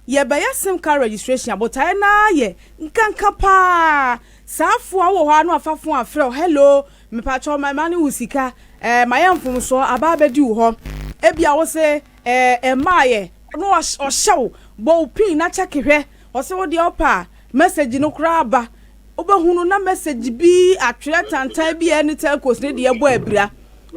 ye be ya sim car registration but I na ye nkanka pa safo wo ho anu afafo afre hello me pa cho my money usika my amfum so aba bedi wo ho ebia wo se maaye no o hyew bo pin na check hwe o se wo de opa message no kra ba obahunu na message bi atwere tantan bi eni telcos ne de ebo abira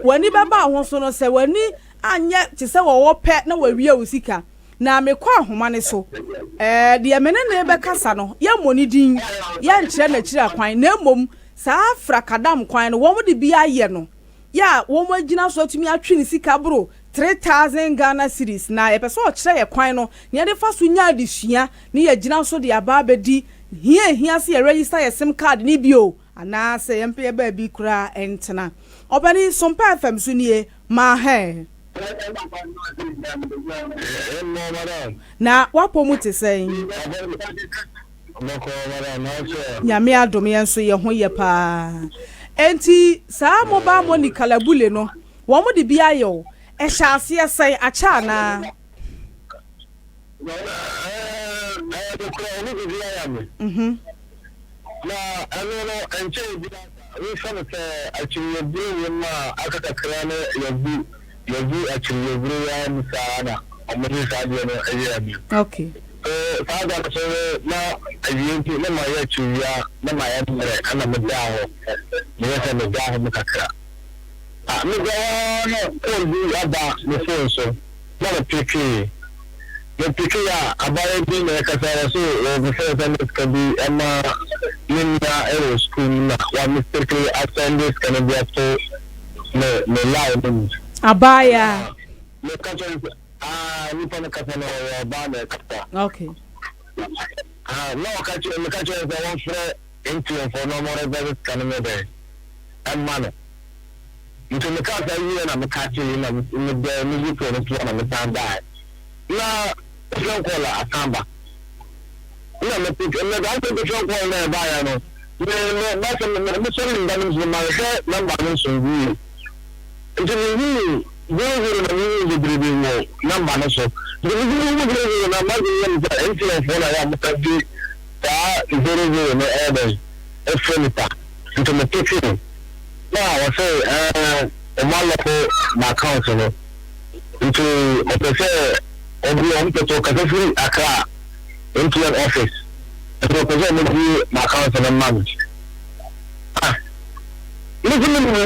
wani baba ho so no se wani anye te se wo pe na wawie usika na mekwa ahoma ne so de mene na ebe kasa no ya moni din ya nkyere na kyira kwan na emom saa frakadam kwan no wo mo de bi aye no ya wo mo agina so atumi atwe ne sika bro 3000 Ghana cedis na e pese o kyere ye kwan no ne de fa so nya adesua ne ye gina so de aba bedi hia se ye register ye sim card ni bio ana se ye mpe ba bi kura entena obani SOMPA FM so nie ma he na wapo muti say nyame adom yenso ye ho ye pa enti saa moba moni kalabule no wo mo de bia yo e hyase say acha na na ano enche bia we fam say achiwe bi ma akaka kra na yabu achiwe bi ya musana amuri saje no ayi okay father so na ayi na ma ya chiya na ma ya mere ana mudaho ne ya me daho mukakra me go no bi aba ne so na piki the Pikia about being a Casara, so the first time it can be Emma Linda Aero School, one mistakenly attend this can be up to the live. Abaya. The country, Nippon Casano, Banner. Okay. No country, the country is the one for into for no more than Canada and manner. Into the country, and I'm a catching in the music for the time die. Na phone call asamba na me pick me da to phone call na ba ya no me ba se me so ni ndani mzima se number no so wi nti ni go na ni bibi wo number no so ni na ma ni ya nti phone ya mo ka bi ta 00 no ebe e fenita nti me pick na wa se o ma lo ko na account no nti o pe obi on to free Accra into an office to present me my account and manage listen to me no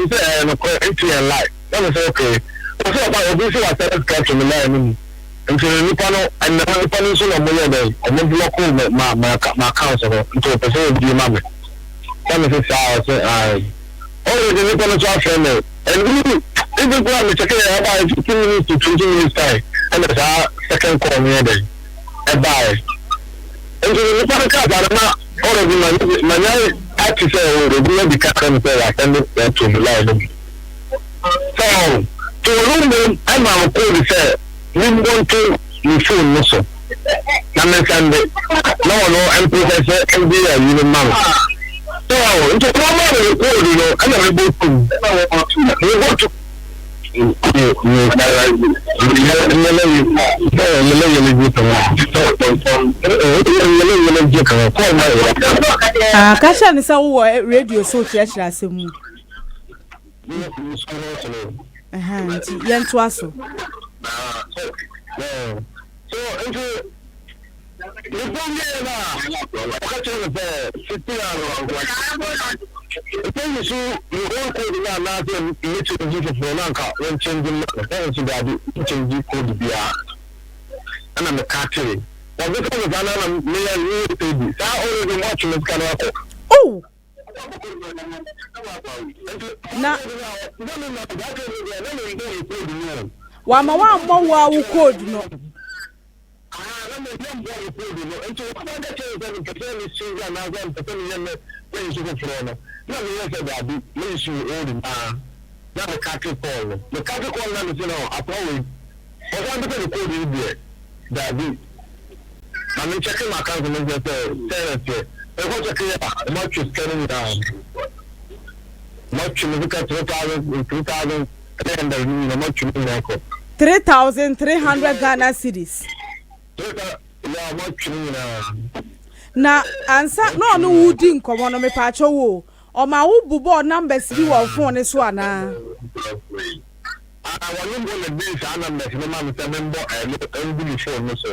say no into your life that is okay so about obi so what catch me na me into ni pano and na ni pano so no mo dey o mo block my account so into present be mama that is say oh the ni pano so friend and even when we check it about 15 minutes to 20 minutes time, and there's our second call near there. And by and the podcast, I don't know all of my actually say, we will be catching the attendant to the line. So, to a room, I'm on call say, we want to you feel muscle. No, and professor, and be a human man. So, into a moment, I'm able to. Kasha ni sa wo radio so kira asemu nti yento aso so into the problem na okacho be fiti then so you all code na na say you change it for nanka when changing then so that you change code bia ana me catering but because of that me ya you say already watch me can work oh na wa ma wa mo wa code no no, we say that we should hold him. Now the cattle call. The cattle call now is I probably. But one because the code is there. That we. I'm checking my account and say, what's a clear? Much is coming down. Much look at 3,000, 3,000, and much 3,300 Ghana cedis. Yeah, what you na ansa no no wudi nkomo no me pa cho wo o ma wo bubo numbers bi wo phone so ana wọ́n gbọ́ lè bí ìsáná mẹ́sì ní máa mi sẹ́ mi ń bọ́ ẹ̀ ń bí mi fóònù so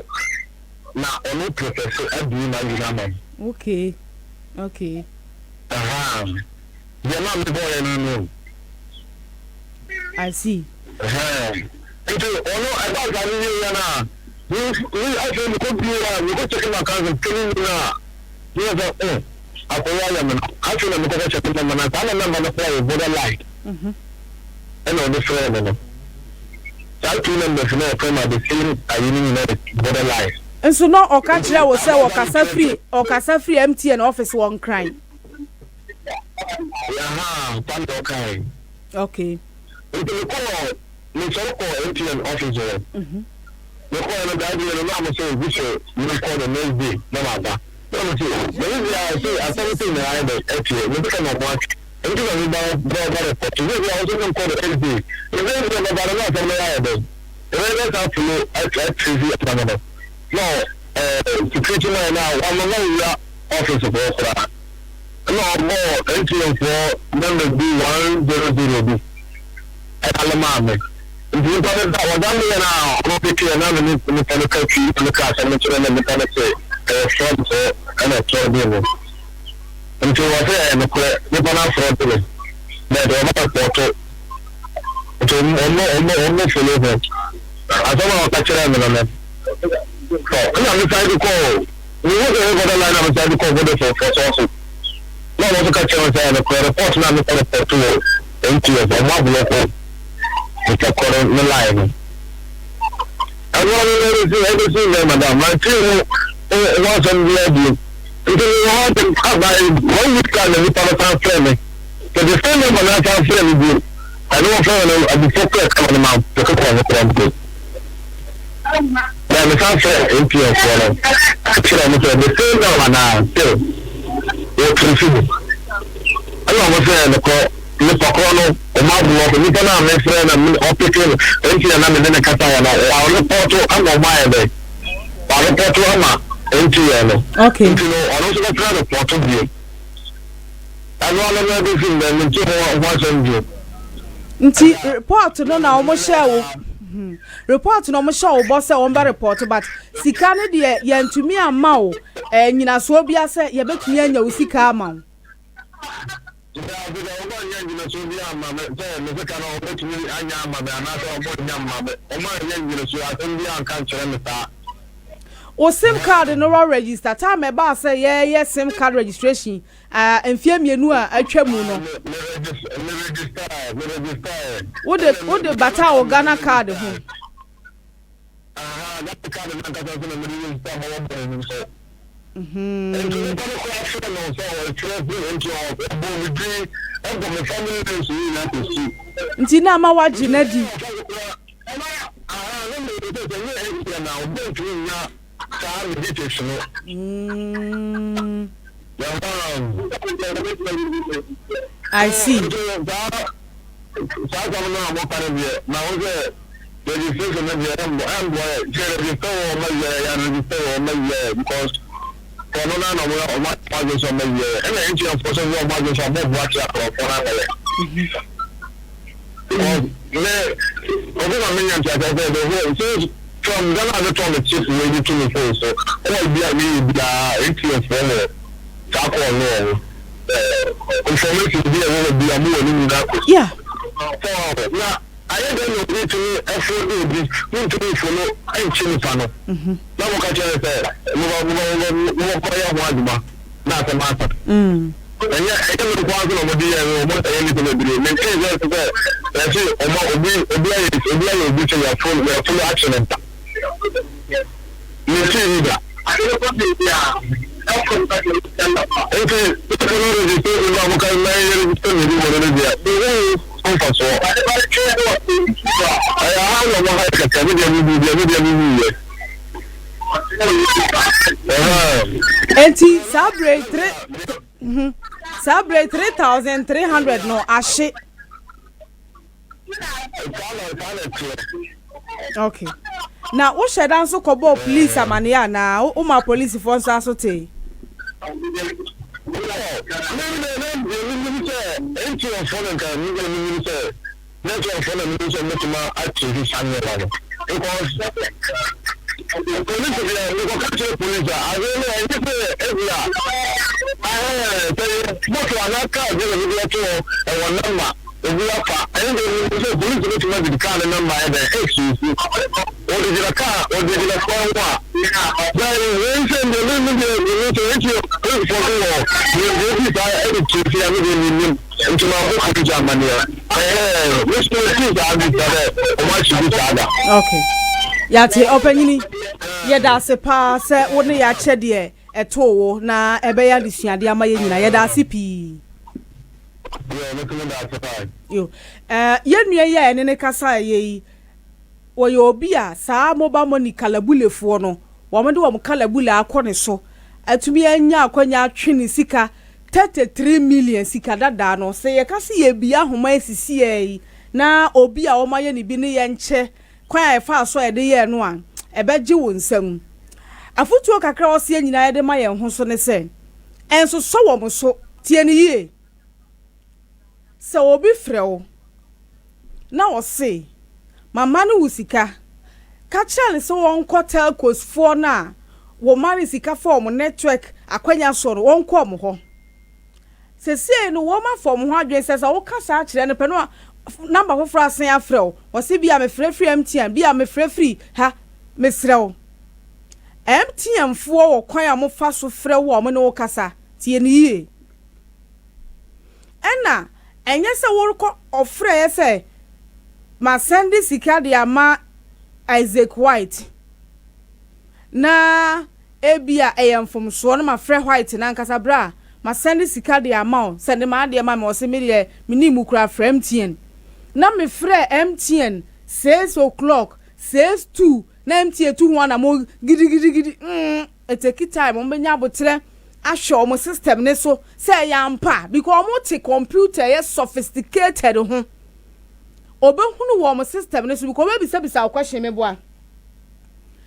na ọ̀nà pòfẹ́sì ẹ̀dùn náà yìí náà mọ̀. Okay. Yẹ máa mi bọ́ ẹ̀ nínú. I see. Nti ọ̀nà ẹ̀dá ọ̀gá mi yé yẹn náà ní ẹ̀fẹ̀ mi kò bí wa mi kò check my account kéwì mi náà ní ẹ̀fẹ̀ àkọ́yé ayé mi náà àti ọ̀nà mi kò fẹ́ check my account náà sáà náà mi náà fẹ́ borderline. Ẹ̀nà ọ̀dọ̀ fẹ́ ẹ̀ nínú. That two numbers now come at the same borderline. And so now Okachira will say Okasa free MTN office one crime. Okay. If you call MTN officer, you call the guy and I'm saying this you call the next day, no matter. I think we become a watch. Every about to really also call the LD. The very about a lot of the the very less to know at TV. No, security now, I'm a office of Okra. No more NTM for number B100B. At Alamame. If you got it, I was only now, I'm picking another mechanical key in the car, and the mechanical front and a tour. Until I say I'm a clear, the banana fraud to me. But I'm not a portal. To almost for I don't know what I'm I'm trying to call. We want to have a line. I'm trying to call for also. No, I'm catch on the report. Now, I'm going to empty of one local. It's a current line. I want to everything there, madam. My team was on the radio. Because you want to have one week and the Palestine friendly. So the same number that I'm friendly, I don't know if the focus coming out to cook on the problem. Then the transfer NPS for them. Actually, I'm saying the same number now, still. You're confused. I don't know saying the call, Mr. Corno, the mouth of the Nipana, my friend, and operating NPS and then the Catana. I'll report to Amma Maya. I'll report to Amma. Okay. You know, I also got a report of you. I want everything then into what's on you. Nti report no na omo share report no omo share boss say on report but sika ne de yantumi ama wo nyina so bia say ye betumi anya wo sika ama wo. O SIM card no register time e ba say yeah SIM card registration enfie mienu a atwa mu no wo de bata o Ghana card ho that card na ka so na me register mo nti na ma waji na di I see. From Ghana, I don't want to chip ready to me first. So, all be a ATM for Taco alone. Information be a more than that. Yeah. Now, I don't know to effort to be follow. I'm chilling panel. Now, what can I say? No, that's a matter. And yet, I don't know what to be a more than anything to do. Maintain that. That's it. Obey full action. You see that? I don't know what Celebrate 3,300 no ashe. na wo shedan so kobo police amane ya na wo ma police fo nso asote Okay. Yati openyini yeda se pa se wo ne ya chede eto wo na ebe ya disuade amaye nyina yeda se pi yo yenua ye ne kasa ye wo yo obi a saa mobile money kalabulefo no wo mede wo kalabule akone so atumi anya akwanya atwene sika 33 million sika dada no se ye kase ye bia homa esisi yi na obi a wo maye ne bi ne ye nche kwa efa so ede ye no a ebeje wo nsam afutuo kakra wo se nyina ede ma ye ho so ne se enso so wo mo so tie ne yie se obi frɛwo na wo se mama no wusika ka chale so won hotel coast for na wo mari sika form network akwanya so no won ko mo ho se se no wo ma form ho adwen se wo kasa a kire ne pe no number foforo asen afrɛwo wo se bia me frɛ MTN bia me frɛ ha me srɛwo MTN fo wo kwan a mo fa so frɛ wo mo ne wo kasa tie ne yie ena enye se worko ofre ye se ma send sika de ama Isaac White na ebia eyamfom so no ma frɛ White na nkasa bra ma send sika de ama send ma de ma me o se me de mini mu kura frɛ MTN na me frɛ MTN 6 o'clock 6:02 na MTN 2 na mo gidi eteki time mo benya abotre ahwe mo system ne so say yampa because mo te computer yes sophisticated ho obehunu wo mo system ne so because be bisa question me boa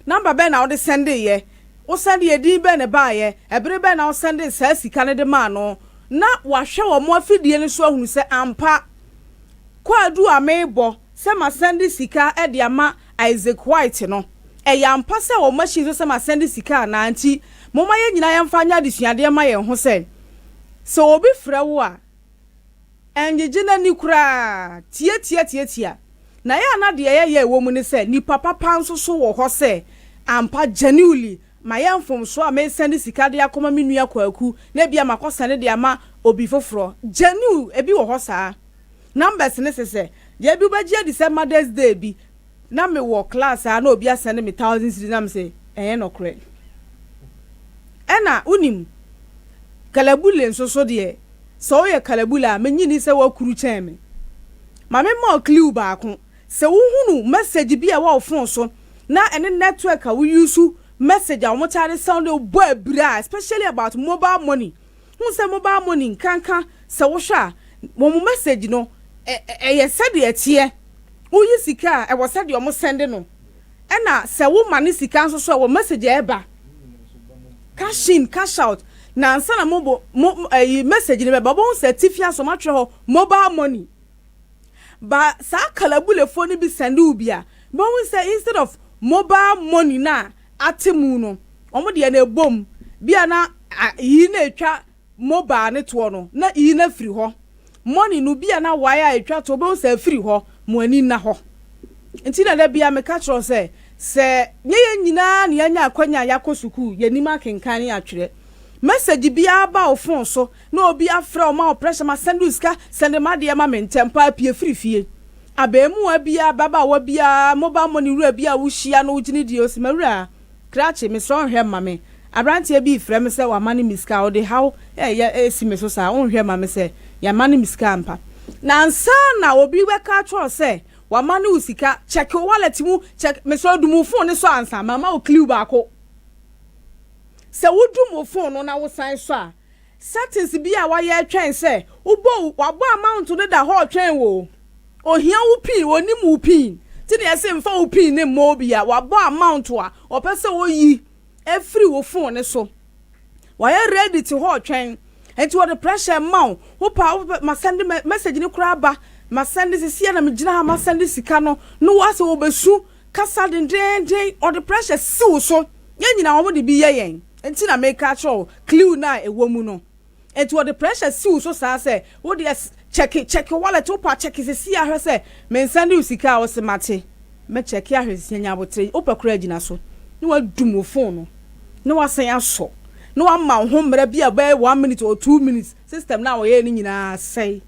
number be na wo de send ye wo send ye din be ne ba ye ebere be na wo send sa sika ne de ma no na wa hwe wo mo afidie ne so ahunu se ampa kwadu amebo se ma send sika e de ama Isaac White no yampa se wo machine so se ma send sika na anti moma ye nyina yemfa nya desuade ma ye ho se so obi frɛ wo a enjeje na ni kura tie na ya na de ye wo mu ne se ni papa nso so wo ho se ampa genuinely ma yemfom so a me send sika de akoma menua kwaku na bia makosane de ama obi foforo genuine ebi wo ho saa numbers ne se je bi bagia de Mother's Day bi na me wo class a na obi asende me 1000 cedis na me say no kre ena unim kalabule nso so de so ye kalabula menyini se wa kuru chen me ma me ma clue ba ko se wo hunu message bi a wa phone so na ene network a we use message a wo tare sound o bo abira especially about mobile money hu se mobile money kankan se wo hwa mo message no ye said ye tie wo yi sika e wo said yo mo send no ena se wo mane sika nso so wo message e ba cash in cash out na ansa na mo message ne be babo certificate so matwe ho mobile money ba sa kalabule phone bi send u bia but we say instead of mobile money na atemu no omo de na ebom bia na yi na etwa mobile ne to no na yi na free ho money no bia na wire etwa to be say free ho mo ani na ho nti na da bia me catch say se nye nyina na anya akwanya yakosuku yanima kenkan ya atwere message bia ba o phone so na obi afra o ma o pressure ma send uska send ma de ma mentempa pie frifie abemu bia baba wa bia mobile money ru bia wo hia no ugini di osimawura krache me so hwe ma me abrantie bi frɛ me se wa mani miska o de how esi me so sa on hwe ma me se ya mani miska ampa na nsa na obi we ka tro se wa mani usika check your wallet mu check me so du mu phone so ansa mama o clue ba ko se wo du mu phone no na wo san so a settings bi a wa ye twen se wo bo amount no da ho twen wo ohia wo pin oni mu pin ti ne yɛse mfa wo pin ne mo bia wabɔ amount a opese wo yi every wo phone ne so why ready to ho twɛn enti wo the pressure ma wo pa ma send message ni kura ba ma send sisi na me gina ha ma send sika no no wase wo besu kasa den or the pressure si wo so nyina wo de bi ye yen enti na make actual clue na ewo mu no enti wo the pressure si wo so sa say wo de check wallet wo pa check sisi ahwe say me send you sika wo se mate me check ahwe sisi nya botre wo pa kura gina so ni wa dum wo phone no ni wa sen aso no amma ho mra bia ba 1 minute or 2 minutes system na wo ye ni nyina sei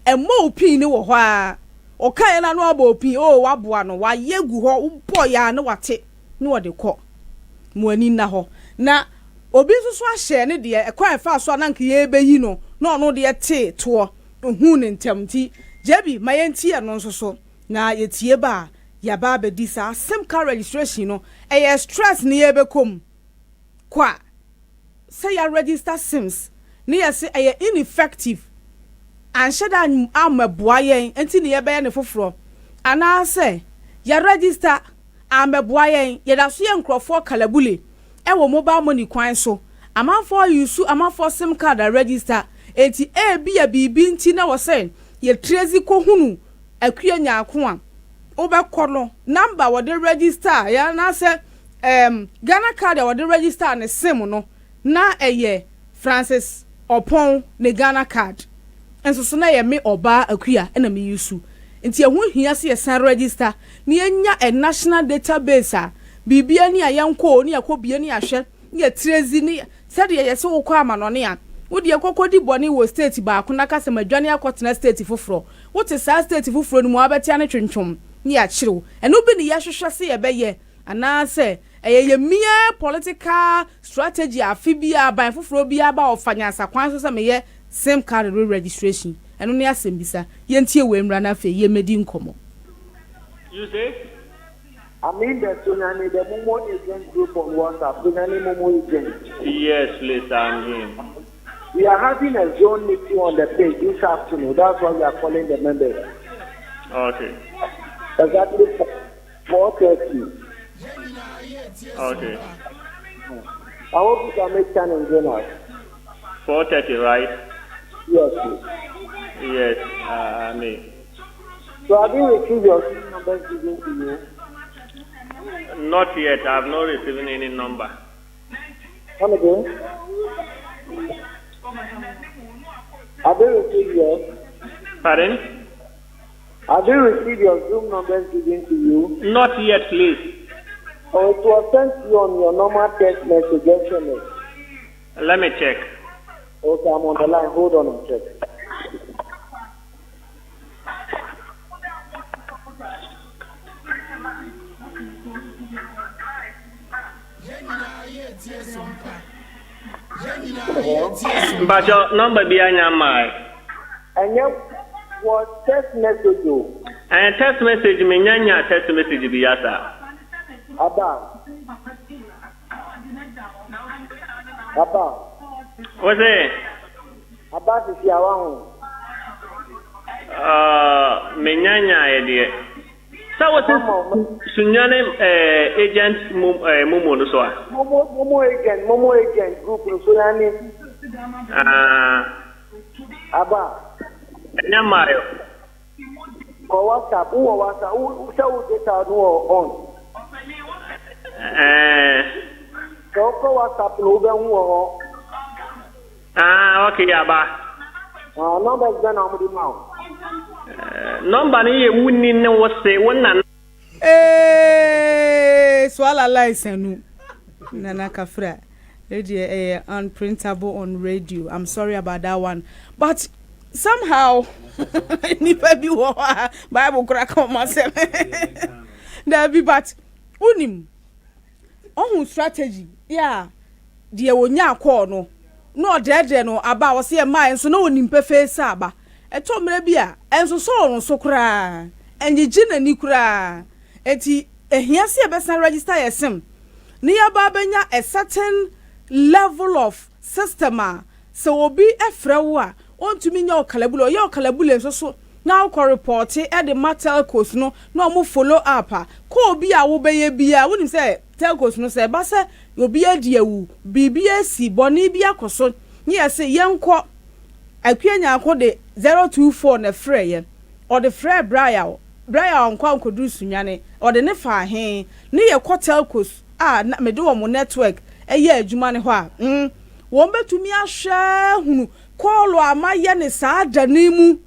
emo pin ni wo ho a o kan na no abo pin o waboa no wa yegu ho bo ya na wate ni wo de kɔ mo ani na ho na obi so ahye ne de ekwan fa so na nka ye beyi no na ono de te to hu ne ntamti jebi mayenti e no so na yetie ba ya ba be di sa sim car registration no stress ni ye bekom kwa say ya register sims ni ya say ineffective and sheda ameboa yen enti ni ye be ne foforo ana say ya register ameboa yen ye da so ye nkrofo kalabule wo mobile money kwan so amanfo use amanfo sim card register enti bia bibi nti na wo say ye trezi ko hunu akua nyaako a obekọ no number wo de register ya na say Ghana card wo de register ne sim no na Francis Opon ne Ghana card enso so na ye me oba akua na me use nti ehun hia se ye san register ni enya a national database a bibia ni ayenko ni akobie ni ahwe ni trezi ni said ye se wo kwa amanone a wo de kokodi boni wo state ba ko na kase madwane akotena state foforo wo te sa state foforo ni mo abetia ne twentwom ni akyerew eno bi ni ye hwehwe se ye beye ana se ye mia political strategy afibia ban foforo bia ba ofanya asakwan so se me ye same card registration eno ne asembisa ye ntie we mra na fe ye medi nkomo. You say I mean the Sunani, the Momo agent group on WhatsApp, Sunani Momo agent. yes, please, I'm him. We are having a zone meeting on the page this afternoon. That's why we are calling the members. Okay. Exactly 4:30. Okay. I hope you can make time and join us. 4:30, right? Yes, please. Yes, me. So have you received your SIM numbers given to you? Not yet. I have not received any number. Come again? Have you received yours? Pardon? Have you received your Zoom numbers given to you? Not yet, please. Or it was sent to you on your normal text message, SMS? Let me check. Okay, I'm on the line. Hold on and check. But your number be my. And you was text message. And text message me nyanya text message be yasa. Abba. What's it? Abba is your one. Me nyanya idea. So what is Sunyane agent Momo no so? Momo agent group no so yani. Abba. Nyamayo. Ko WhatsApp, who data no on. So ko WhatsApp no be hu ho. Okay, Abba. Number is done on the mouth. Number ni wuni ne wo se wona swala license nana kafra radio unprintable on radio. I'm sorry about that one, but somehow nipa bi wo Bible crack on myself that be but unim ohun strategy yeah de wonya call no dede no aba wo se ma enso na onim face aba eto mra bia enso so on so kra enjiji ni kra eti ehia se be register yesem ni aba benya a certain level of system so obi efra wo a ontumi nya okalabule enso so now ko report e de telcos no na omo follow up ko obi a wo beye bia wonim say telcos no say ba say obi adi awu bibia si boni bia koso ni say yenko akwanya ko de 024 na frɛ ye or the frɛ Brian nkwa nkodu sunwane or the ne fa he ne ye ko telcos na me do mo network eye adwuma ne ho a won betumi ahwe hunu call amaye ne saa danimu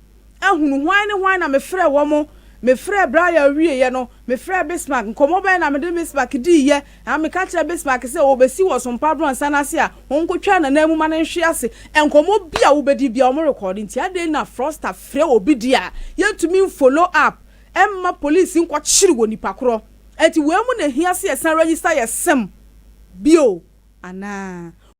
ahunu hwan na me frɛ wo mo me frɛ Brian wie ye no me frɛ Bismarck nkomo ben na me de Bismarck di ye na me ka kire Bismarck se obesi wo sompa bro ansana se a wonkotwa na namu ma ne hwe ase enkomo bia wo bedi bia o recording ti ade na froster frɛ obi dia yentumi follow up emma police nko kyiri wo nipa kro enti we mu na hia se san register ye sem bio ana